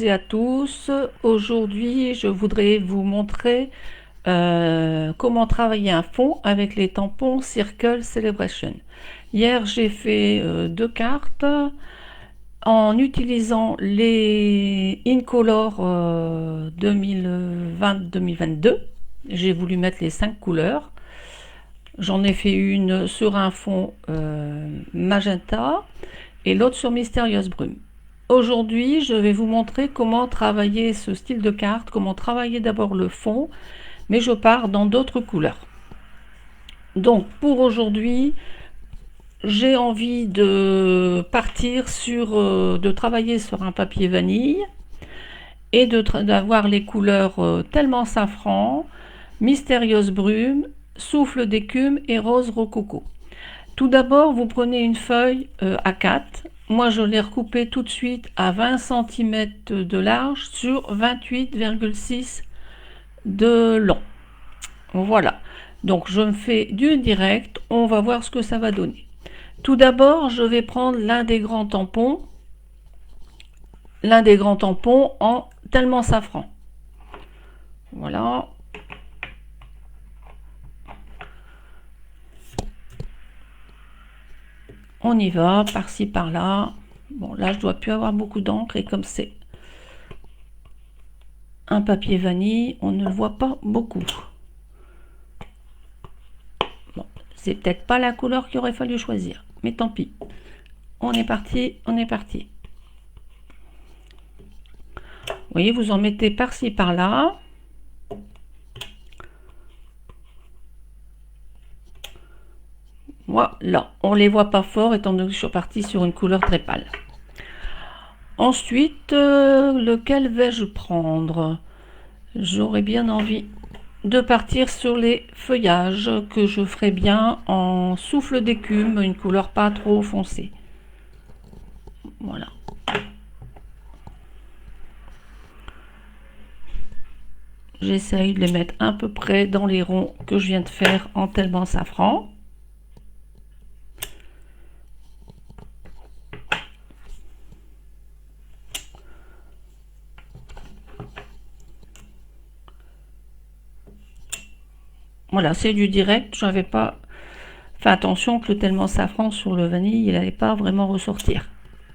Et à tous, aujourd'hui je voudrais vous montrer comment travailler un fond avec les tampons Circle Celebration. Hier j'ai fait deux cartes en utilisant les Incolor 2020-2022. J'ai voulu mettre les 5 couleurs. J'en ai fait une sur un fond magenta et l'autre sur Mystérieuse Brume. Aujourd'hui, je vais vous montrer comment travailler ce style de carte, comment travailler d'abord le fond, mais je pars dans d'autres couleurs. Donc pour aujourd'hui, j'ai envie de partir de travailler sur un papier vanille et d'avoir les couleurs tellement safran, mystérieuse brume, souffle d'écume et rose rococo. Tout d'abord, vous prenez une feuille A4. Moi, je l'ai recoupée tout de suite à 20 cm de large sur 28,6 de long. Voilà. Donc, je me fais du direct. On va voir ce que ça va donner. Tout d'abord, je vais prendre l'un des grands tampons en tellement safran. Voilà. On y va, par-ci, par-là. Bon, là, je dois plus avoir beaucoup d'encre et comme c'est un papier vanille, on ne le voit pas beaucoup. Bon, c'est peut-être pas la couleur qu'il aurait fallu choisir, mais tant pis. On est parti, on est parti. Vous voyez, vous en mettez par-ci, par-là. Voilà, on les voit pas fort étant donné que je suis partie sur une couleur très pâle. Ensuite, lequel vais-je prendre? J'aurais bien envie de partir sur les feuillages que je ferai bien en souffle d'écume, une couleur pas trop foncée. Voilà. J'essaye de les mettre à peu près dans les ronds que je viens de faire en tellement safran. Voilà, c'est du direct. J'avais pas fait attention que le tellement safran sur le vanille, il n'allait pas vraiment ressortir.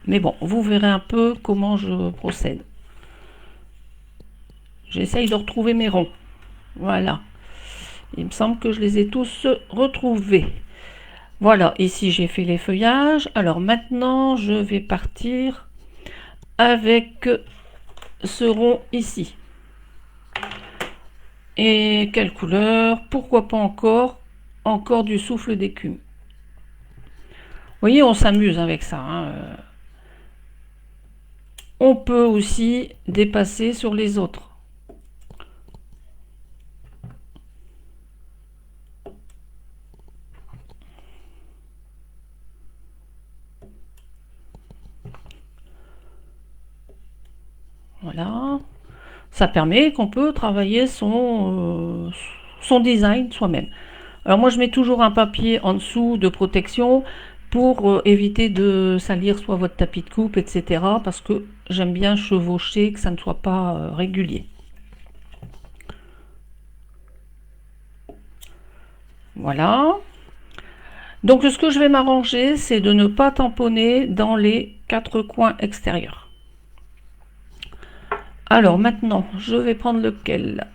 Mais bon, vous verrez un peu comment je procède. J'essaye de retrouver mes ronds. Voilà. Il me semble que je les ai tous retrouvés. Voilà, ici j'ai fait les feuillages. Alors maintenant, je vais partir avec ce rond ici. Et quelle couleur? Pourquoi pas encore du souffle d'écume. Vous voyez, on s'amuse avec ça. Hein. On peut aussi dépasser sur les autres. Voilà. Ça permet qu'on peut travailler son design soi-même. Alors moi je mets toujours un papier en dessous de protection pour éviter de salir soit votre tapis de coupe, etc. Parce que j'aime bien chevaucher, que ça ne soit pas régulier. Voilà. Donc ce que je vais m'arranger, c'est de ne pas tamponner dans les 4 coins extérieurs. Alors maintenant, je vais prendre lequel?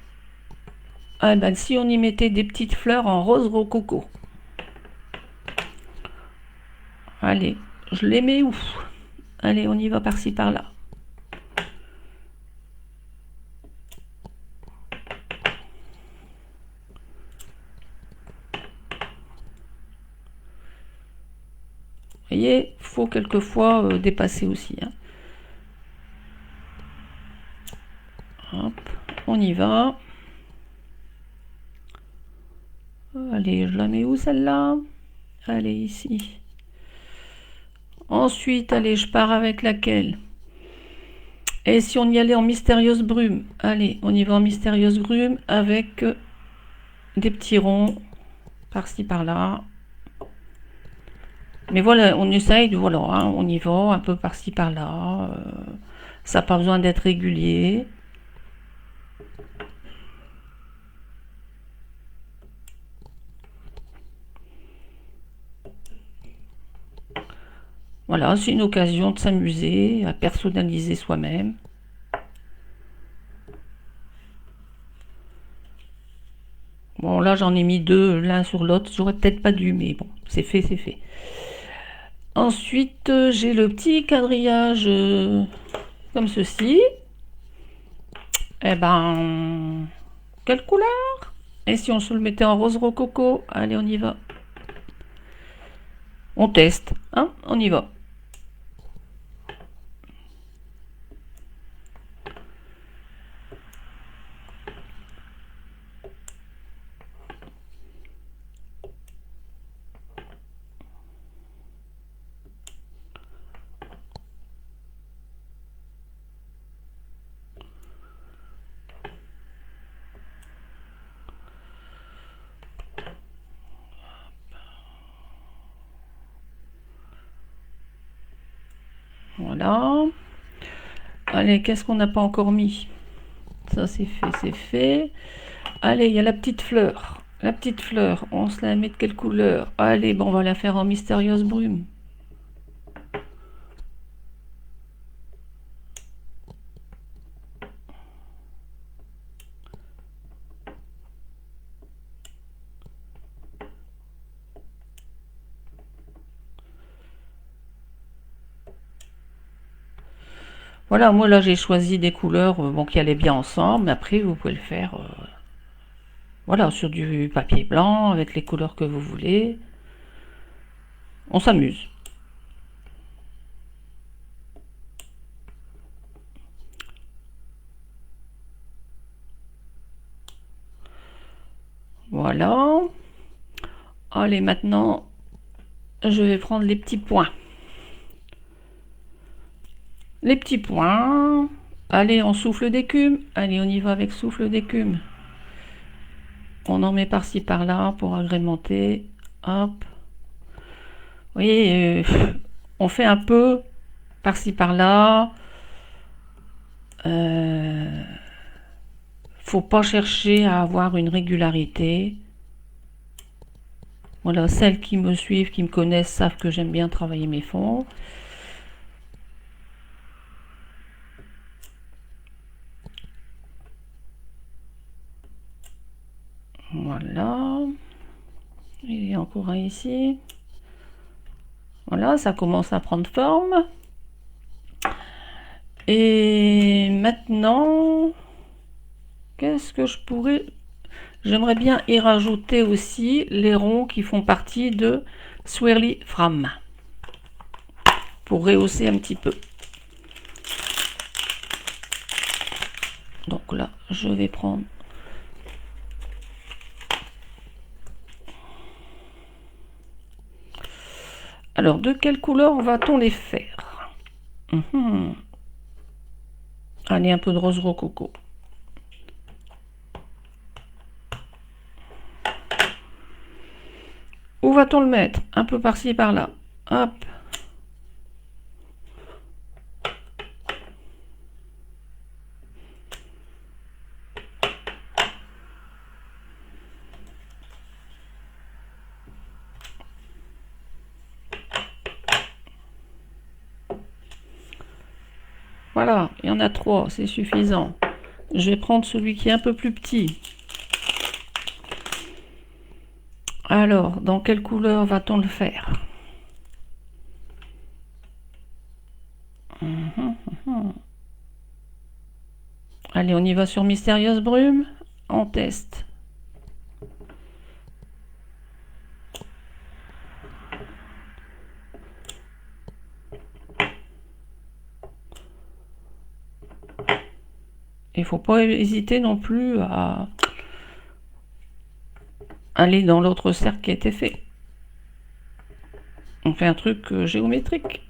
Ah ben, si on y mettait des petites fleurs en rose rococo. Allez, je les mets où? Allez, on y va par-ci par-là. Vous voyez, faut quelquefois dépasser aussi. Hein. Hop, on y va. Allez, je la mets où celle-là? Allez, ici. Ensuite, allez, je pars avec laquelle? Et si on y allait en mystérieuse brume? Allez, on y va en mystérieuse brume avec des petits ronds par-ci par-là. Mais voilà, on essaye, voilà, hein, on y va un peu par-ci par-là. Ça n'a pas besoin d'être régulier. Voilà, c'est une occasion de s'amuser, à personnaliser soi-même. Bon, là, j'en ai mis deux l'un sur l'autre. J'aurais peut-être pas dû, mais bon, c'est fait, c'est fait. Ensuite, j'ai le petit quadrillage comme ceci. Eh ben, quelle couleur? Et si on se le mettait en rose rococo? Allez, on y va. On teste, hein? On y va. Voilà. Allez, qu'est-ce qu'on n'a pas encore mis? Ça, c'est fait, c'est fait. Allez, il y a la petite fleur. La petite fleur, on se la met de quelle couleur? Allez, bon, on va la faire en mystérieuse brume. Voilà, moi là j'ai choisi des couleurs bon, qui allaient bien ensemble, mais après vous pouvez le faire voilà, sur du papier blanc, avec les couleurs que vous voulez. On s'amuse. Voilà. Allez, maintenant, je vais prendre les petits points. Les petits points. Allez, on souffle d'écume. Allez, on y va avec souffle d'écume. On en met par-ci par-là pour agrémenter. Hop. Vous voyez, on fait un peu par-ci par-là. Faut pas chercher à avoir une régularité. Voilà, celles qui me suivent, qui me connaissent, savent que j'aime bien travailler mes fonds. Voilà. Il y a encore un ici. Voilà, ça commence à prendre forme. Et maintenant, qu'est-ce que je pourrais... J'aimerais bien y rajouter aussi les ronds qui font partie de Swirly Fram. Pour rehausser un petit peu. Donc là, je vais prendre... Alors, de quelle couleur va-t-on les faire? Allez, un peu de rose rococo. Où va-t-on le mettre? Un peu par-ci et par-là. Hop. Voilà, il y en a 3, c'est suffisant. Je vais prendre celui qui est un peu plus petit. Alors, dans quelle couleur va-t-on le faire? Allez, on y va sur Mystérieuse Brume. On teste. Il ne faut pas hésiter non plus à aller dans l'autre cercle qui a été fait. On fait un truc géométrique.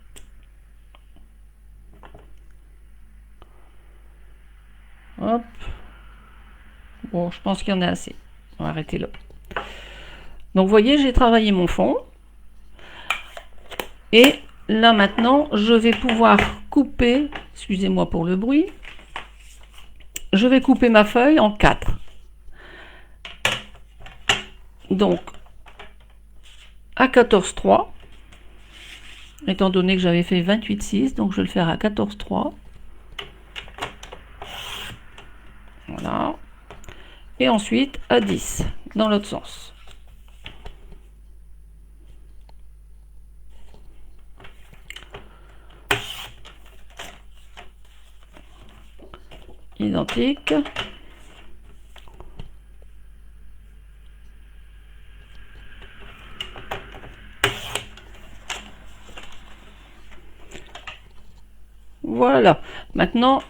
Hop. Bon, je pense qu'il y en a assez. On va arrêter là. Donc, vous voyez, j'ai travaillé mon fond. Et là, maintenant, je vais pouvoir couper Excusez-moi pour le bruit. Je vais couper ma feuille en 4. Donc, à 14,3. Étant donné que j'avais fait 28,6, donc je vais le faire à 14,3. Voilà. Et ensuite à 10, dans l'autre sens. Identique. Voilà. Maintenant,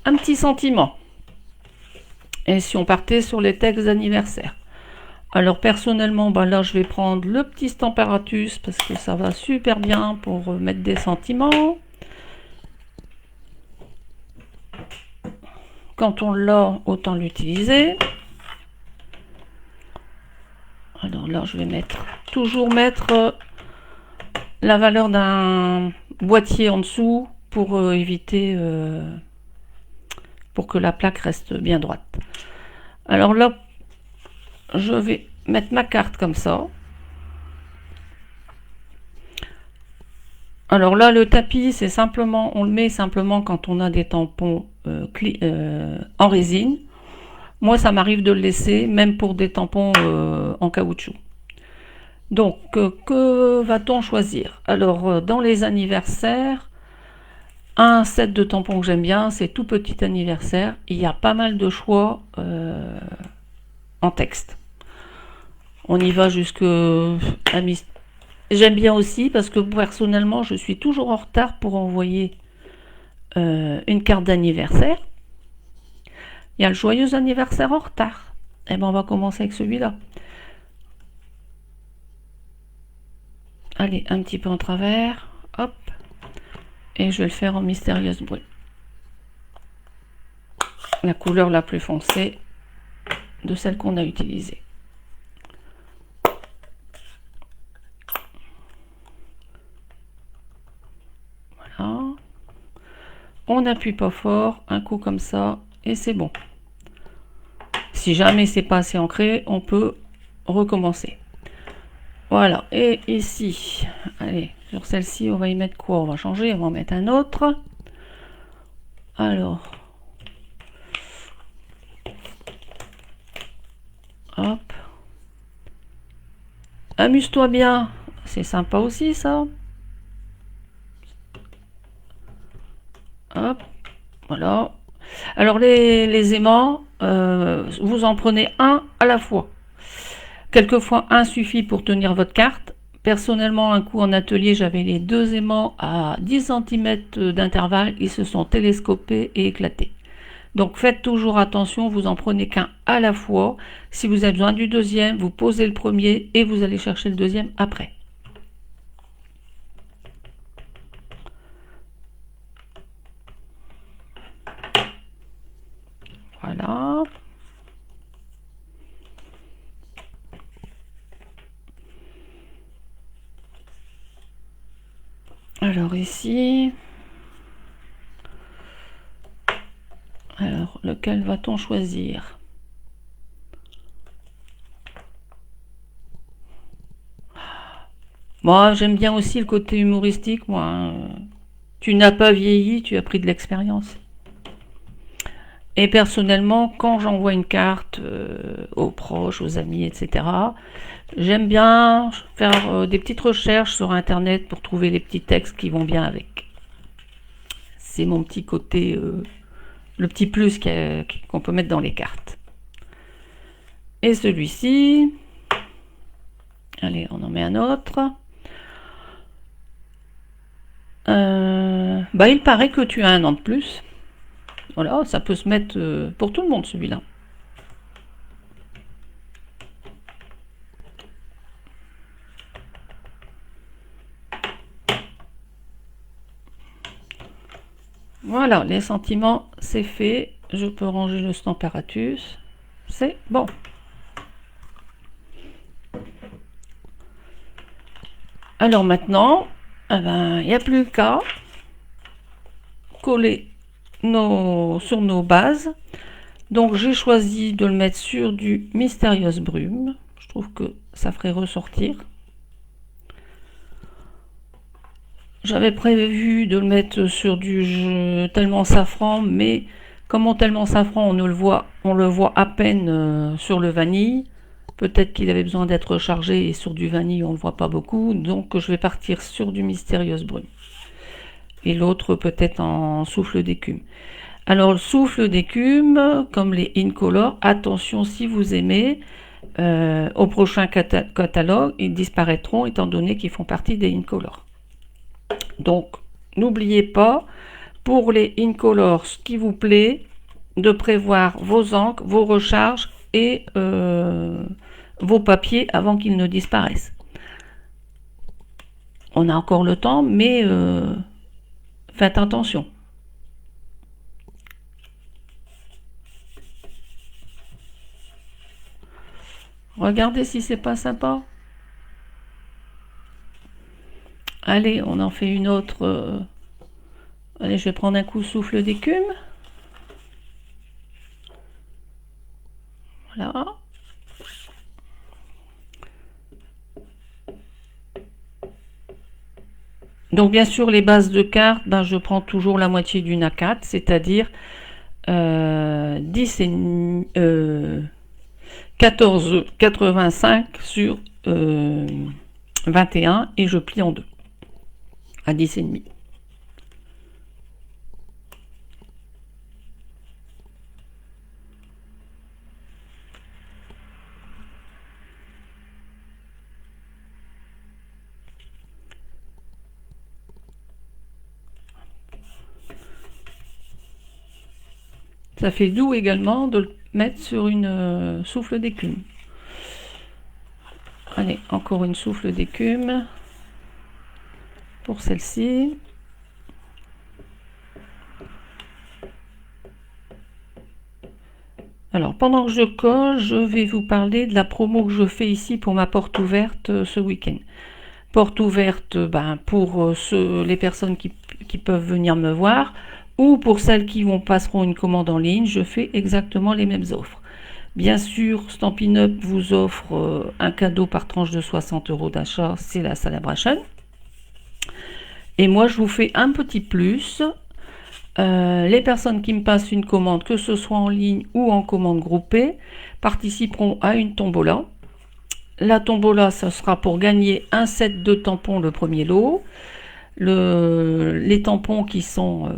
un petit sentiment. Et si on partait sur les textes d'anniversaire. Alors personnellement, bah là je vais prendre le petit Stamparatus parce que ça va super bien pour mettre des sentiments. Quand on l'a, autant l'utiliser. Alors là je vais toujours mettre la valeur d'un boîtier en dessous pour éviter pour que la plaque reste bien droite. Alors là je vais mettre ma carte comme ça. Alors là, le tapis, c'est simplement, on le met simplement quand on a des tampons en résine. Moi, ça m'arrive de le laisser, même pour des tampons en caoutchouc. Donc, que va-t-on choisir? Alors, dans les anniversaires, un set de tampons que j'aime bien, c'est tout petit anniversaire. Il y a pas mal de choix en texte. On y va jusqu'à J'aime bien aussi parce que personnellement, je suis toujours en retard pour envoyer une carte d'anniversaire. Il y a le joyeux anniversaire en retard. Et ben on va commencer avec celui-là. Allez, un petit peu en travers. Hop. Et je vais le faire en mystérieuse brume. La couleur la plus foncée de celle qu'on a utilisée. Voilà. On n'appuie pas fort, un coup comme ça, et c'est bon. Si jamais c'est pas assez ancré, on peut recommencer. Voilà, et ici, allez, sur celle-ci, on va y mettre quoi? On va changer, on va en mettre un autre. Alors, hop. Amuse-toi bien, c'est sympa aussi ça. Hop, voilà. Alors les aimants, vous en prenez un à la fois. Quelquefois, un suffit pour tenir votre carte. Personnellement, un coup en atelier, j'avais les deux aimants à 10 cm d'intervalle. Ils se sont télescopés et éclatés. Donc faites toujours attention, vous en prenez qu'un à la fois. Si vous avez besoin du deuxième, vous posez le premier et vous allez chercher le deuxième après. Voilà. Alors ici, alors lequel va-t-on choisir? Moi, j'aime bien aussi le côté humoristique, moi. Hein. Tu n'as pas vieilli, tu as pris de l'expérience. Et personnellement, quand j'envoie une carte aux proches, aux amis, etc., j'aime bien faire des petites recherches sur Internet pour trouver les petits textes qui vont bien avec. C'est mon petit côté, le petit plus qu'on peut mettre dans les cartes. Et celui-ci, allez, on en met un autre. Il paraît que tu as un an de plus. Voilà, ça peut se mettre pour tout le monde celui-là. Voilà, les sentiments, c'est fait. Je peux ranger le Stamparatus. C'est bon. Alors maintenant, il n'y a plus qu'à coller sur nos bases. Donc j'ai choisi de le mettre sur du Mystérieuse Brume. Je trouve que ça ferait ressortir. J'avais prévu de le mettre sur du Tellement Safran, mais comme en Tellement Safran on le voit à peine sur le vanille. Peut-être qu'il avait besoin d'être rechargé et sur du vanille on ne le voit pas beaucoup. Donc je vais partir sur du Mystérieuse Brume. Et l'autre peut-être en souffle d'écume. Alors le souffle d'écume, comme les Incolor, attention si vous aimez, au prochain catalogue, ils disparaîtront étant donné qu'ils font partie des Incolor. Donc n'oubliez pas, pour les Incolor, ce qui vous plaît, de prévoir vos encres, vos recharges et vos papiers avant qu'ils ne disparaissent. On a encore le temps, mais faites attention. Regardez si c'est pas sympa. Allez, on en fait une autre. Allez, je vais prendre un coup souffle d'écume. Voilà. Donc bien sûr, les bases de cartes, ben, je prends toujours la moitié d'une A4, c'est-à-dire 14,85 sur 21 et je plie en deux à 10,5. Ça fait doux également de le mettre sur une souffle d'écume. Allez, encore une souffle d'écume pour celle-ci. Alors, pendant que je colle, je vais vous parler de la promo que je fais ici pour ma porte ouverte ce week-end. Porte ouverte pour les personnes qui peuvent venir me voir, ou pour celles qui passeront une commande en ligne, je fais exactement les mêmes offres. Bien sûr, Stampin' Up vous offre un cadeau par tranche de 60 € d'achat, c'est la Celebration. Et moi, je vous fais un petit plus. Les personnes qui me passent une commande, que ce soit en ligne ou en commande groupée, participeront à une tombola. La tombola, ça sera pour gagner un set de tampons, le premier lot. Les tampons qui sont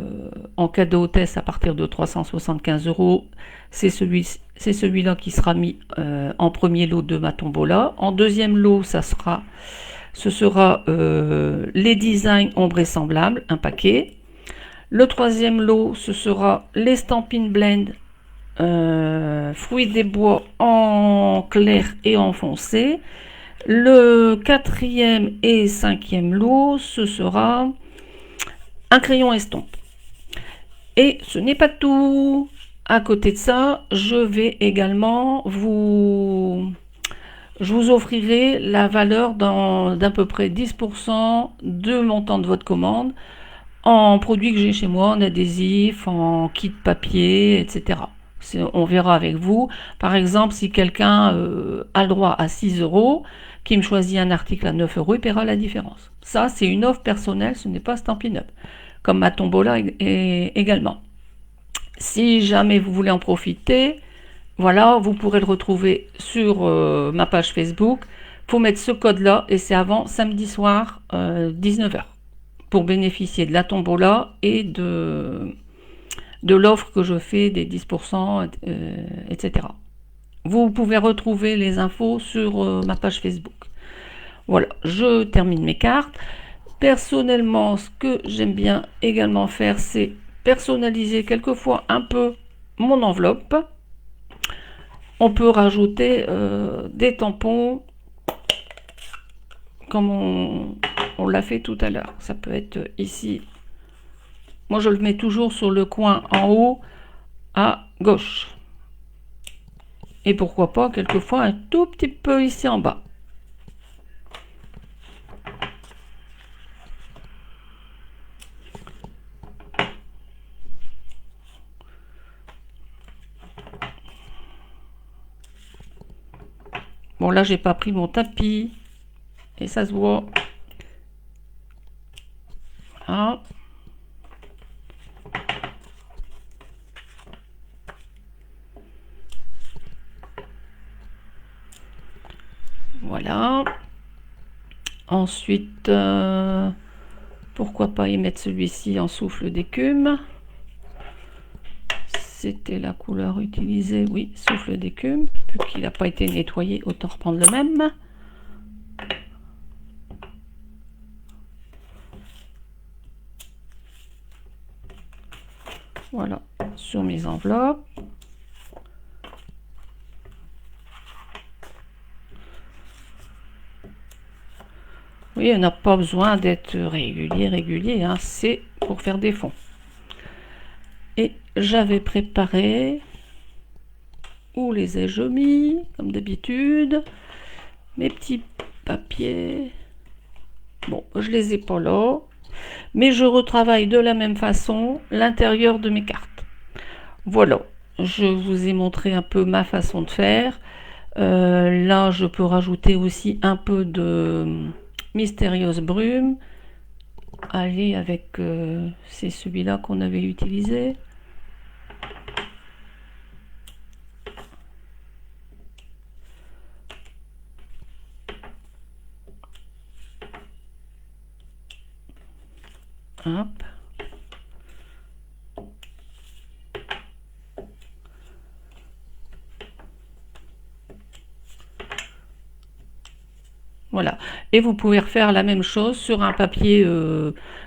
en cadeau hôtesse à partir de 375 €, c'est celui-là qui sera mis en premier lot de ma tombola. En deuxième lot, ce sera les designs ombrés semblables, un paquet. Le troisième lot, ce sera les Stampin' Blend fruits des bois en clair et en foncé. Le quatrième et cinquième lot, ce sera un crayon estompe. Et ce n'est pas tout. À côté de ça, je vais également je vous offrirai la valeur d'à peu près 10% de montant de votre commande en produits que j'ai chez moi, en adhésif, en kit papier, etc. On verra avec vous. Par exemple, si quelqu'un a le droit à 6 €, qui me choisit un article à 9 €, il paiera la différence. Ça, c'est une offre personnelle, ce n'est pas Stampin' Up. Comme ma tombola également. Si jamais vous voulez en profiter, voilà, vous pourrez le retrouver sur ma page Facebook. Il faut mettre ce code-là et c'est avant samedi soir 19 h pour bénéficier de la tombola et de l'offre que je fais des 10%, etc. Vous pouvez retrouver les infos sur ma page Facebook. Voilà, je termine mes cartes. Personnellement, ce que j'aime bien également faire, c'est personnaliser quelquefois un peu mon enveloppe. On peut rajouter des tampons comme on l'a fait tout à l'heure. Ça peut être ici. Moi, je le mets toujours sur le coin en haut à gauche. Et pourquoi pas, quelquefois, un tout petit peu ici en bas. Bon, là, j'ai pas pris mon tapis. Et ça se voit. Voilà. Voilà. Ensuite, pourquoi pas y mettre celui-ci en souffle d'écume. C'était la couleur utilisée, oui, souffle d'écume. Vu qu'il n'a pas été nettoyé, autant reprendre le même. Voilà, sur mes enveloppes. Oui, on n'a pas besoin d'être régulier, hein, c'est pour faire des fonds. Et j'avais préparé, où les ai-je mis, comme d'habitude, mes petits papiers. Bon, je les ai pas là, mais je retravaille de la même façon l'intérieur de mes cartes. Voilà, je vous ai montré un peu ma façon de faire. Là, je peux rajouter aussi un peu de mystérieuse brume. Allez, avec c'est celui-là qu'on avait utilisé. Hop. Voilà. Et vous pouvez refaire la même chose sur un papier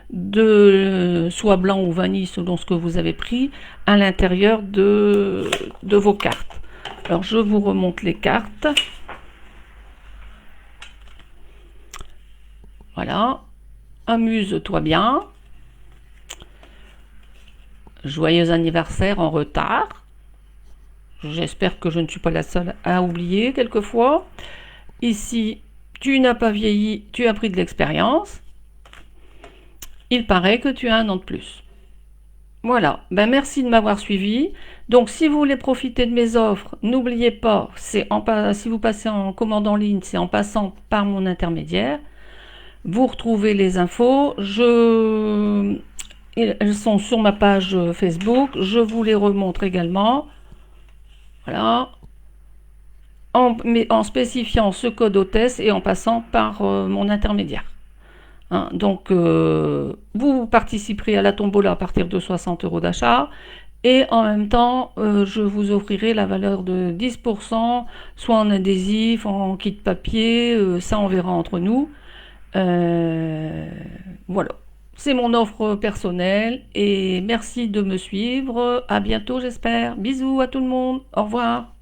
de soie blanc ou vanille selon ce que vous avez pris à l'intérieur de vos cartes. Alors je vous remonte les cartes. Voilà. Amuse-toi bien. Joyeux anniversaire en retard. J'espère que je ne suis pas la seule à oublier quelquefois. Ici, tu n'as pas vieilli, tu as pris de l'expérience. Il paraît que tu as un an de plus. Voilà, ben merci de m'avoir suivi. Donc si vous voulez profiter de mes offres, n'oubliez pas, si vous passez en commande en ligne, c'est en passant par mon intermédiaire. Vous retrouvez les infos. Elles sont sur ma page Facebook. Je vous les remontre également. Voilà. En spécifiant ce code hôtesse et en passant par mon intermédiaire. Hein, donc, vous participerez à la tombola à partir de 60 € d'achat. Et en même temps, je vous offrirai la valeur de 10%, soit en adhésif, en kit papier. Ça, on verra entre nous. Voilà. C'est mon offre personnelle. Et merci de me suivre. À bientôt, j'espère. Bisous à tout le monde. Au revoir.